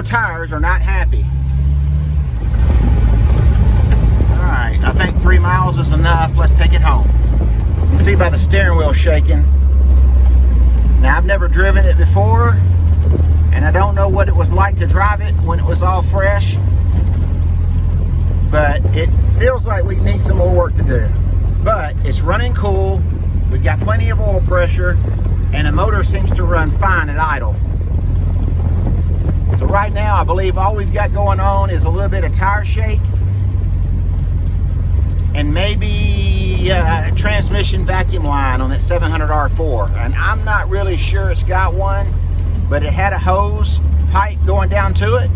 tires are not happy. All right, I think 3 miles is enough. Let's take it home. You can see by the steering wheel shaking. Now, I've never driven it before, and I don't know what it was like to drive it when it was all fresh, but it feels like we need some more work to do. But it's running cool. We've got plenty of oil pressure, and the motor seems to run fine at idle. So right now, I believe all we've got going on is a little bit of tire shake and maybe a transmission vacuum line on that 700 R4. And I'm not really sure it's got one, but it had a hose pipe going down to it.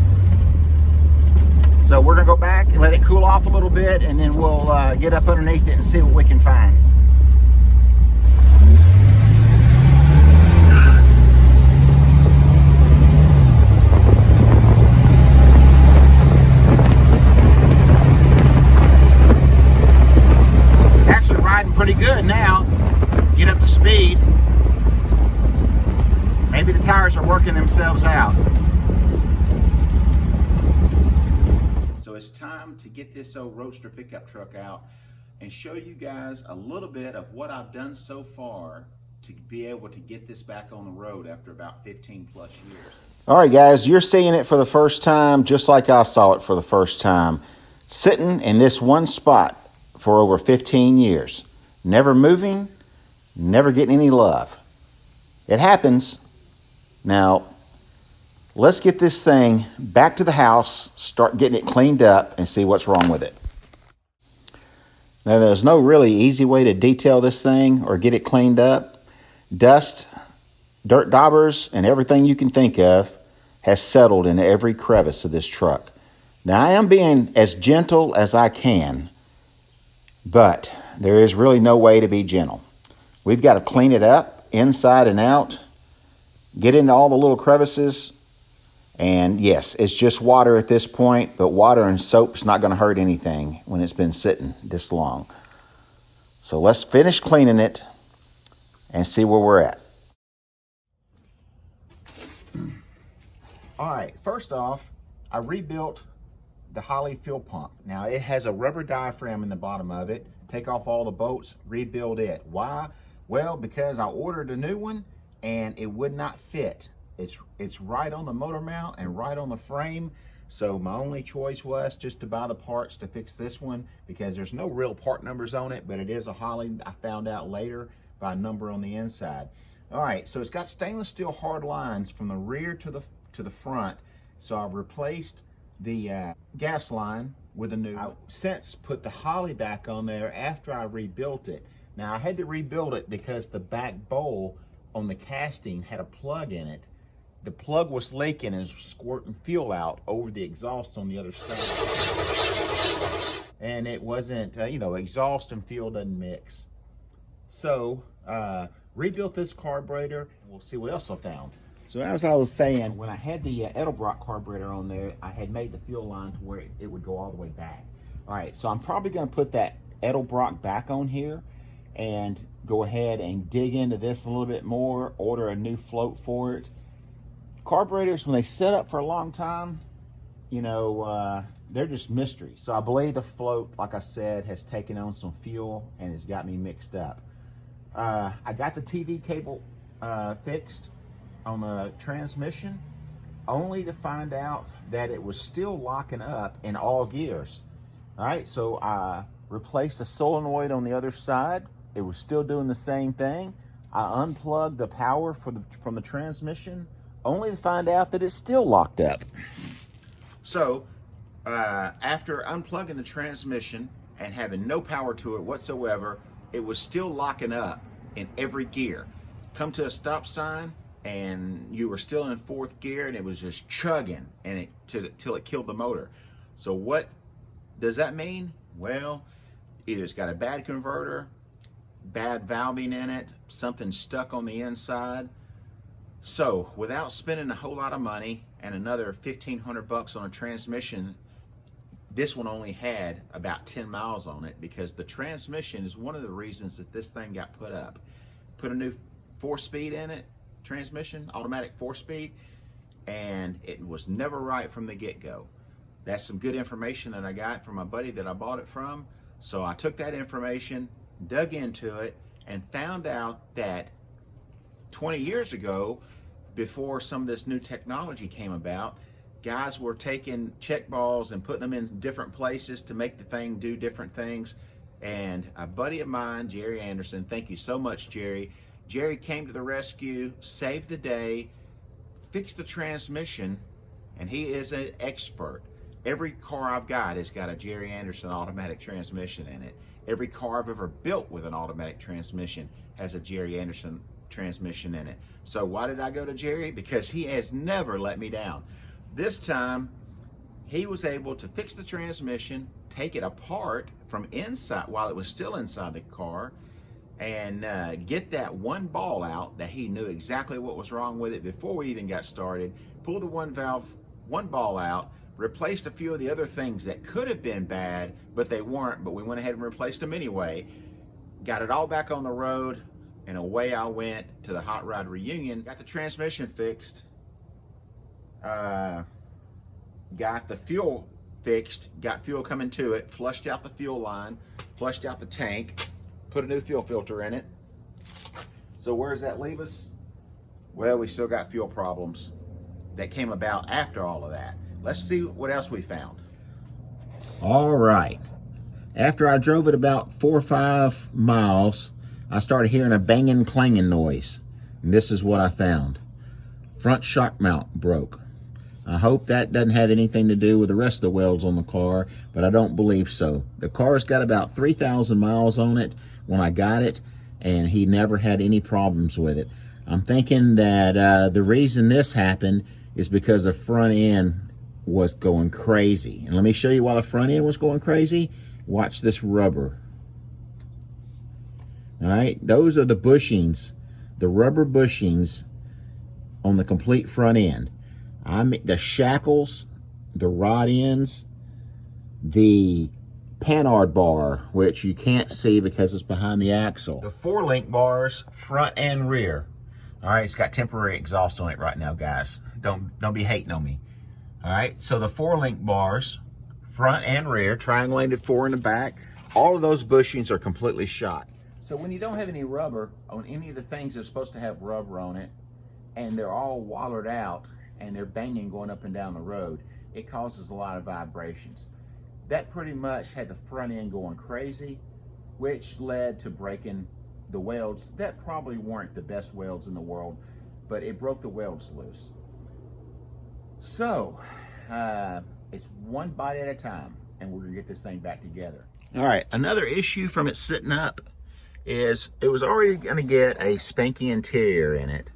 So we're gonna go back and let it cool off a little bit, and then we'll get up underneath it and see what we can find. Pretty good now. Get up to speed. Maybe the tires are working themselves out. So it's time to get this old Roadster pickup truck out and show you guys a little bit of what I've done so far to be able to get this back on the road after about 15 plus years. All right, guys, you're seeing it for the first time, just like I saw it for the first time. Sitting in this one spot for over 15 years. Never moving, never getting any love. It happens. Now, let's get this thing back to the house, start getting it cleaned up, and see what's wrong with it. Now, there's no really easy way to detail this thing or get it cleaned up. Dust, dirt daubers, and everything you can think of has settled into every crevice of this truck. Now, I am being as gentle as I can, but there is really no way to be gentle. We've got to clean it up inside and out, get into all the little crevices, and yes, it's just water at this point, but water and soap's not going to hurt anything when it's been sitting this long. So let's finish cleaning it and see where we're at. All right, first off, I rebuilt the Holley fuel pump. Now, it has a rubber diaphragm in the bottom of it. Take off all the bolts, rebuild it. Why? Well, because I ordered a new one and it would not fit. It's right on the motor mount and right on the frame. So my only choice was just to buy the parts to fix this one, because there's no real part numbers on it, but it is a Holley. I found out later by a number on the inside. All right, so it's got stainless steel hard lines from the rear to the front. So I've replaced the gas line with a new. I since put the Holley back on there after I rebuilt it. Now, I had to rebuild it because the back bowl on the casting had a plug in it. The plug was leaking and squirting fuel out over the exhaust on the other side. And it wasn't, exhaust and fuel doesn't mix. So, rebuilt this carburetor. We'll see what else I found. So as I was saying, when I had the Edelbrock carburetor on there, I had made the fuel line to where it would go all the way back. All right, so I'm probably going to put that Edelbrock back on here and go ahead and dig into this a little bit more, order a new float for it. Carburetors, when they sit up for a long time, they're just mystery. So I believe the float, like I said, has taken on some fuel and has got me mixed up. I got the TV cable fixed on the transmission, only to find out that it was still locking up in all gears. All right, so I replaced the solenoid on the other side. It was still doing the same thing. I unplugged the power from the transmission, only to find out that it's still locked up. So after unplugging the transmission and having no power to it whatsoever, it was still locking up in every gear. Come to a stop sign, and you were still in fourth gear, and it was just chugging and till it killed the motor. So what does that mean? Well, either it's got a bad converter, bad valving in it, something stuck on the inside. So without spending a whole lot of money and another 1,500 bucks on a transmission, this one only had about 10 miles on it, because the transmission is one of the reasons that this thing got put up. Put a new 4-speed in it, transmission, automatic 4-speed, and it was never right from the get-go. That's some good information that I got from my buddy that I bought it from. So I took that information, dug into it, and found out that 20 years ago, before some of this new technology came about, guys were taking check balls and putting them in different places to make the thing do different things. And a buddy of mine, Jerry Anderson, thank you so much, Jerry. Jerry came to the rescue, saved the day, fixed the transmission, and he is an expert. Every car I've got has got a Jerry Anderson automatic transmission in it. Every car I've ever built with an automatic transmission has a Jerry Anderson transmission in it. So why did I go to Jerry? Because he has never let me down. This time, he was able to fix the transmission, take it apart from inside while it was still inside the car, and get that one ball out that he knew exactly what was wrong with it before we even got started, pull the one ball out, replaced a few of the other things that could have been bad, but they weren't, but we went ahead and replaced them anyway, got it all back on the road, and away I went to the Hot Rod reunion, got the transmission fixed, got the fuel fixed, got fuel coming to it, flushed out the fuel line, flushed out the tank, put a new fuel filter in it. So where does that leave us? Well, we still got fuel problems that came about after all of that. Let's see what else we found. All right. After I drove it about 4 or 5 miles, I started hearing a banging, clanging noise. And this is what I found. Front shock mount broke. I hope that doesn't have anything to do with the rest of the welds on the car, but I don't believe so. The car's got about 3,000 miles on it when I got it, and he never had any problems with it. I'm thinking that the reason this happened is because the front end was going crazy. And let me show you why the front end was going crazy. Watch this rubber. All right, those are the bushings, the rubber bushings on the complete front end. The shackles, the rod ends, the Panhard bar, which you can't see because it's behind the axle. The 4-link bars, front and rear. All right, it's got temporary exhaust on it right now, guys. Don't be hating on me. All right, so the 4-link bars, front and rear, triangulated 4 in the back, all of those bushings are completely shot. So when you don't have any rubber on any of the things that's supposed to have rubber on it, and they're all wallered out, and they're banging going up and down the road, it causes a lot of vibrations. That pretty much had the front end going crazy, which led to breaking the welds that probably weren't the best welds in the world, but it broke the welds loose. So, it's one bite at a time, and we're gonna get this thing back together. All right, another issue from it sitting up is it was already gonna get a spanky interior in it,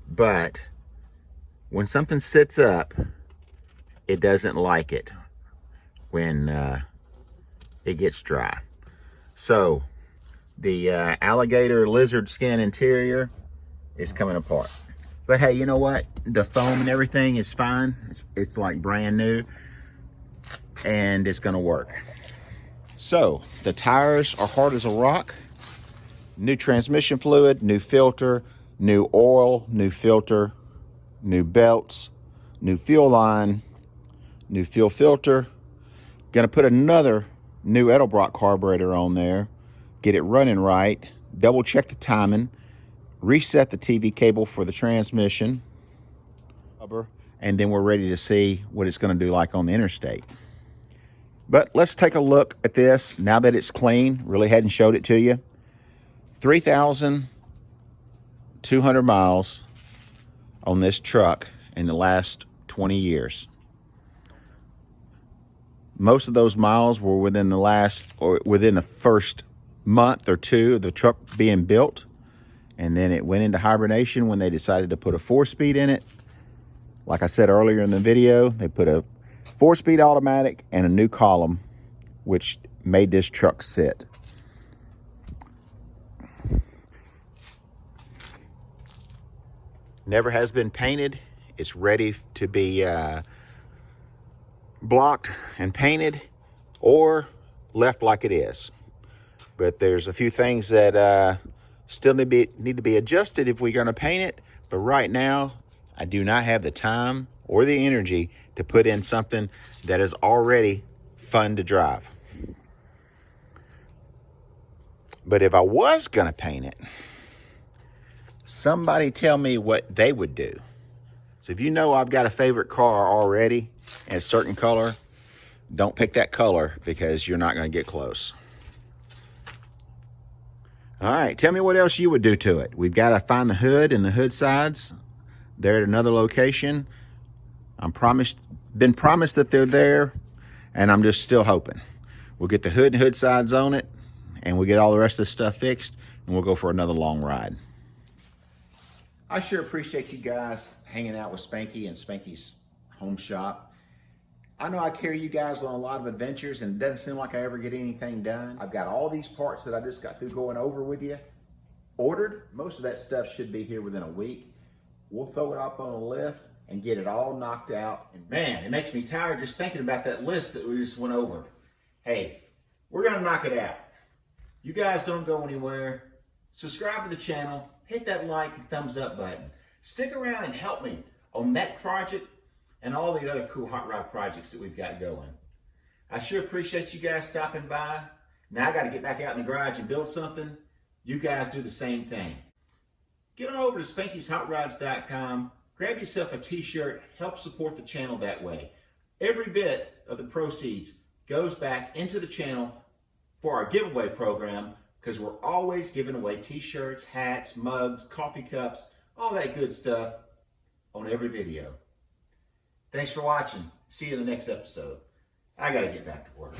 but when something sits up, it doesn't like it when it gets dry. So the alligator lizard skin interior is coming apart. But hey, you know what? The foam and everything is fine. It's like brand new, and it's gonna work. So the tires are hard as a rock. New transmission fluid, new filter, new oil, new filter, new belts, new fuel line, new fuel filter. Gonna put another new Edelbrock carburetor on there, get it running right, double check the timing, reset the TV cable for the transmission, and then we're ready to see what it's gonna do like on the interstate. But let's take a look at this now that it's clean. Really hadn't showed it to you. 3,200 miles on this truck in the last 20 years. Most of those miles were within the first month or two of the truck being built, and then it went into hibernation when they decided to put a 4-speed in it. Like I said earlier in the video, they put a 4-speed automatic and a new column, which made this truck sit. Never has been painted. It's ready to be blocked and painted or left like it is. But there's a few things that still need to be adjusted if we're going to paint it. But right now, I do not have the time or the energy to put in something that is already fun to drive. But if I was gonna paint it, somebody tell me what they would do. So if you know I've got a favorite car already in a certain color, don't pick that color because you're not gonna get close. All right, tell me what else you would do to it. We've got to find the hood and the hood sides. They're at another location. Been promised that they're there, and I'm just still hoping. We'll get the hood and hood sides on it, and we'll get all the rest of the stuff fixed, and we'll go for another long ride. I sure appreciate you guys hanging out with Spanky and Spanky's home shop. I know I carry you guys on a lot of adventures, and it doesn't seem like I ever get anything done. I've got all these parts that I just got through going over with you ordered. Most of that stuff should be here within a week. We'll throw it up on a lift and get it all knocked out. And man, it makes me tired just thinking about that list that we just went over. Hey, we're gonna knock it out. You guys don't go anywhere. Subscribe to the channel, hit that like and thumbs up button. Stick around and help me on that project and all the other cool hot rod projects that we've got going. I sure appreciate you guys stopping by. Now I got to get back out in the garage and build something. You guys do the same thing. Get on over to Spanky'sHotRods.com, grab yourself a t-shirt, help support the channel that way. Every bit of the proceeds goes back into the channel for our giveaway program, because we're always giving away t-shirts, hats, mugs, coffee cups, all that good stuff on every video. Thanks for watching. See you in the next episode. I gotta get back to work.